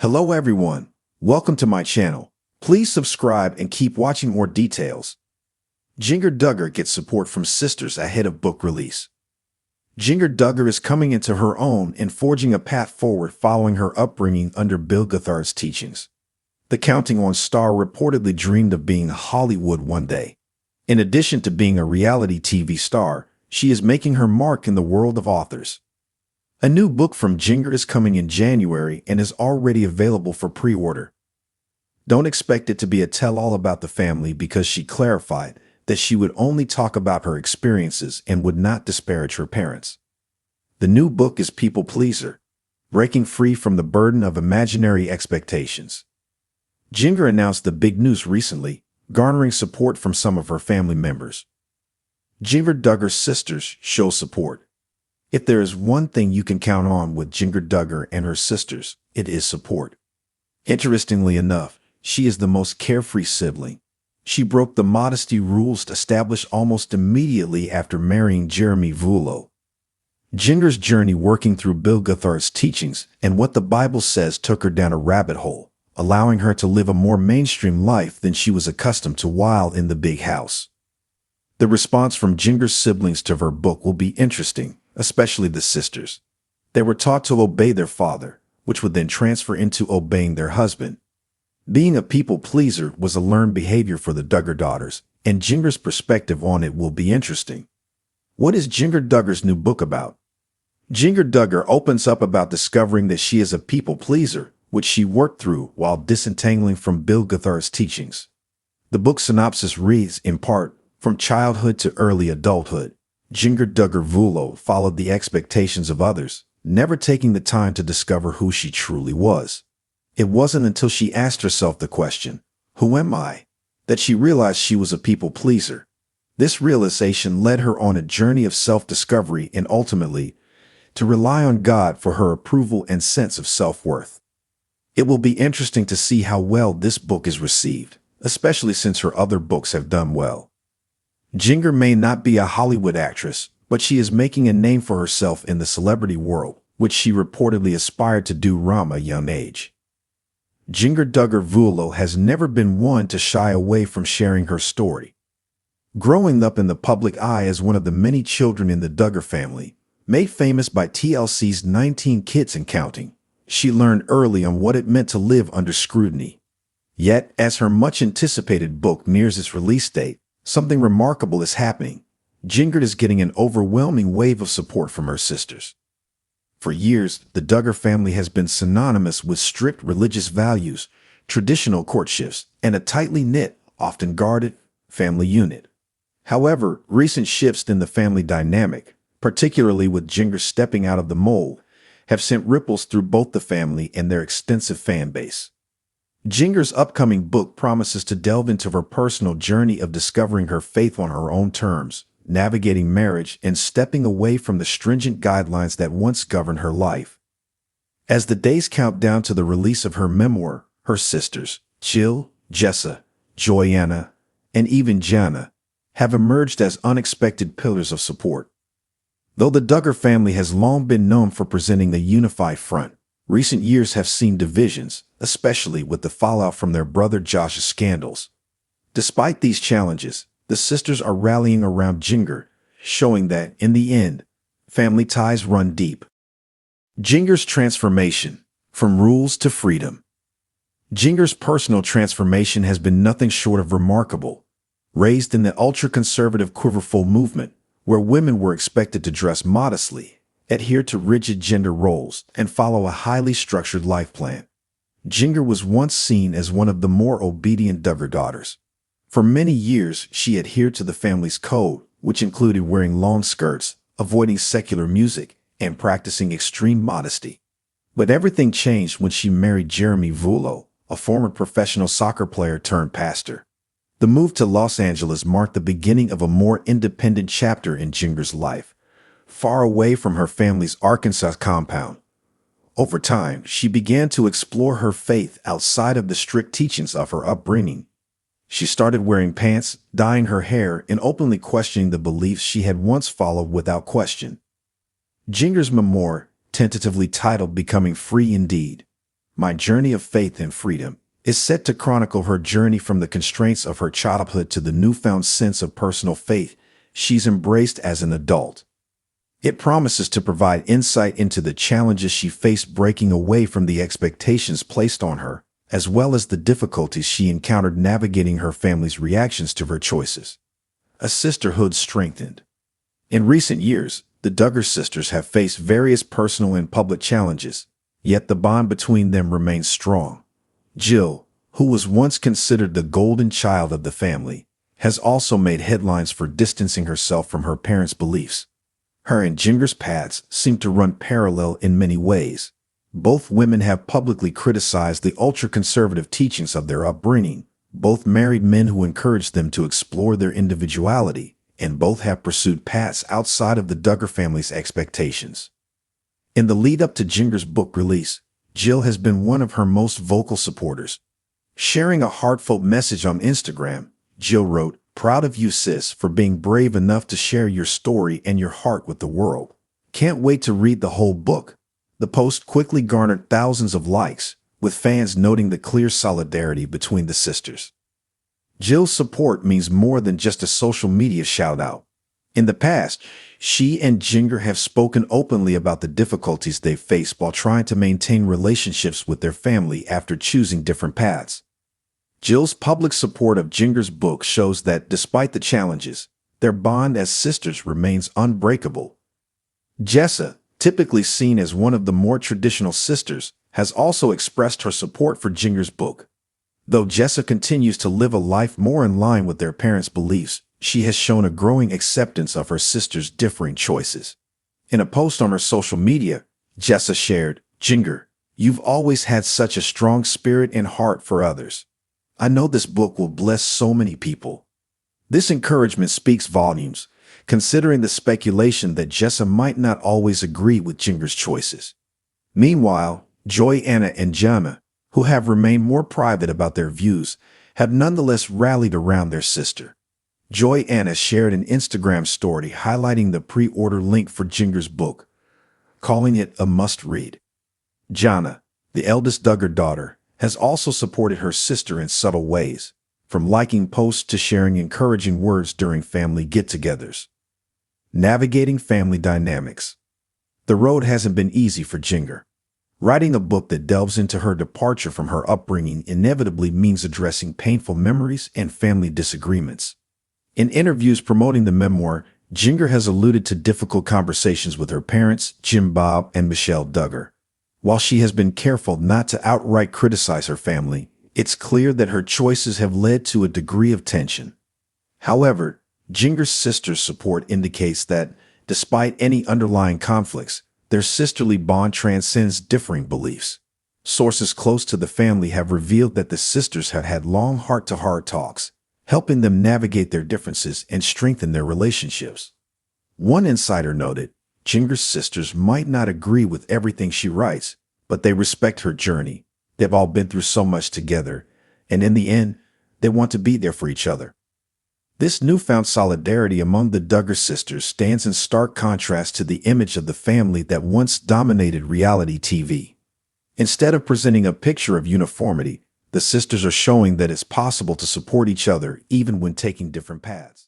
Hello everyone, welcome to my channel. Please subscribe and keep watching more details. Jinger Duggar gets support from sisters ahead of book release. Jinger Duggar is coming into her own and forging a path forward following her upbringing under Bill Guthar's teachings. The Counting On star reportedly dreamed of being Hollywood one day. In addition to being a reality TV star, she is making her mark in the world of authors. A new book from Jinger is coming in January and is already available for pre-order. Don't expect it to be a tell-all about the family because she clarified that she would only talk about her experiences and would not disparage her parents. The new book is People Pleaser, breaking free from the burden of imaginary expectations. Jinger announced the big news recently, garnering support from some of her family members. Jinger Duggar's sisters show support. If there is one thing you can count on with Jinger Duggar and her sisters, it is support. Interestingly enough, she is the most carefree sibling. She broke the modesty rules established almost immediately after marrying Jeremy Vuolo. Jinger's journey working through Bill Guthar's teachings and what the Bible says took her down a rabbit hole, allowing her to live a more mainstream life than she was accustomed to while in the big house. The response from Jinger's siblings to her book will be interesting, especially the sisters. They were taught to obey their father, which would then transfer into obeying their husband. Being a people pleaser was a learned behavior for the Duggar daughters, and Jinger's perspective on it will be interesting. What is Jinger Duggar's new book about? Jinger Duggar opens up about discovering that she is a people pleaser, which she worked through while disentangling from Bill Guthar's teachings. The book synopsis reads, in part, from childhood to early adulthood, Jinger Duggar Vuolo followed the expectations of others, never taking the time to discover who she truly was. It wasn't until she asked herself the question, "Who am I?" that she realized she was a people pleaser. This realization led her on a journey of self-discovery and ultimately to rely on God for her approval and sense of self-worth. It will be interesting to see how well this book is received, especially since her other books have done well. Jinger may not be a Hollywood actress, but she is making a name for herself in the celebrity world, which she reportedly aspired to do from a young age. Jinger Duggar Vuolo has never been one to shy away from sharing her story. Growing up in the public eye as one of the many children in the Duggar family, made famous by TLC's 19 Kids and Counting, she learned early on what it meant to live under scrutiny. Yet, as her much-anticipated book nears its release date, something remarkable is happening. Jinger is getting an overwhelming wave of support from her sisters. For years, the Duggar family has been synonymous with strict religious values, traditional courtships, and a tightly knit, often guarded, family unit. However, recent shifts in the family dynamic, particularly with Jinger stepping out of the mold, have sent ripples through both the family and their extensive fan base. Jinger's upcoming book promises to delve into her personal journey of discovering her faith on her own terms, navigating marriage, and stepping away from the stringent guidelines that once governed her life. As the days count down to the release of her memoir, her sisters, Jill, Jessa, Joyanna, and even Jana, have emerged as unexpected pillars of support. Though the Duggar family has long been known for presenting a unified front, recent years have seen divisions, especially with the fallout from their brother Josh's scandals. Despite these challenges, the sisters are rallying around Jinger, showing that, in the end, family ties run deep. Jinger's transformation, from rules to freedom. Jinger's personal transformation has been nothing short of remarkable. Raised in the ultra-conservative Quiverful movement, where women were expected to dress modestly, adhere to rigid gender roles, and follow a highly structured life plan, Jinger was once seen as one of the more obedient Duggar daughters. For many years, she adhered to the family's code, which included wearing long skirts, avoiding secular music, and practicing extreme modesty. But everything changed when she married Jeremy Vuolo, a former professional soccer player turned pastor. The move to Los Angeles marked the beginning of a more independent chapter in Jinger's life, far away from her family's Arkansas compound. Over time, she began to explore her faith outside of the strict teachings of her upbringing. She started wearing pants, dyeing her hair, and openly questioning the beliefs she had once followed without question. Jinger's memoir, tentatively titled Becoming Free Indeed, My Journey of Faith and Freedom, is set to chronicle her journey from the constraints of her childhood to the newfound sense of personal faith she's embraced as an adult. It promises to provide insight into the challenges she faced breaking away from the expectations placed on her, as well as the difficulties she encountered navigating her family's reactions to her choices. A sisterhood strengthened. In recent years, the Duggar sisters have faced various personal and public challenges, yet the bond between them remains strong. Jill, who was once considered the golden child of the family, has also made headlines for distancing herself from her parents' beliefs. Her and Jinger's paths seem to run parallel in many ways. Both women have publicly criticized the ultra-conservative teachings of their upbringing. Both married men who encouraged them to explore their individuality, and both have pursued paths outside of the Duggar family's expectations. In the lead-up to Jinger's book release, Jill has been one of her most vocal supporters. Sharing a heartfelt message on Instagram, Jill wrote, "Proud of you, sis, for being brave enough to share your story and your heart with the world. Can't wait to read the whole book." The post quickly garnered thousands of likes, with fans noting the clear solidarity between the sisters. Jill's support means more than just a social media shout-out. In the past, she and Jinger have spoken openly about the difficulties they face while trying to maintain relationships with their family after choosing different paths. Jill's public support of Jinger's book shows that, despite the challenges, their bond as sisters remains unbreakable. Jessa, typically seen as one of the more traditional sisters, has also expressed her support for Jinger's book. Though Jessa continues to live a life more in line with their parents' beliefs, she has shown a growing acceptance of her sister's differing choices. In a post on her social media, Jessa shared, "Jinger, you've always had such a strong spirit and heart for others. I know this book will bless so many people." This encouragement speaks volumes, considering the speculation that Jessa might not always agree with Jinger's choices. Meanwhile, Joy Anna and Jana, who have remained more private about their views, have nonetheless rallied around their sister. Joy Anna shared an Instagram story highlighting the pre-order link for Jinger's book, calling it a must-read. Jana, the eldest Duggar daughter, has also supported her sister in subtle ways, from liking posts to sharing encouraging words during family get-togethers. Navigating family dynamics. The road hasn't been easy for Jinger. Writing a book that delves into her departure from her upbringing inevitably means addressing painful memories and family disagreements. In interviews promoting the memoir, Jinger has alluded to difficult conversations with her parents, Jim Bob and Michelle Duggar. While she has been careful not to outright criticize her family, it's clear that her choices have led to a degree of tension. However, Jinger's sister's support indicates that, despite any underlying conflicts, their sisterly bond transcends differing beliefs. Sources close to the family have revealed that the sisters have had long heart-to-heart talks, helping them navigate their differences and strengthen their relationships. One insider noted, Jinger's sisters might not agree with everything she writes, but they respect her journey. They've all been through so much together, and in the end, they want to be there for each other. This newfound solidarity among the Duggar sisters stands in stark contrast to the image of the family that once dominated reality TV. Instead of presenting a picture of uniformity, the sisters are showing that it's possible to support each other even when taking different paths.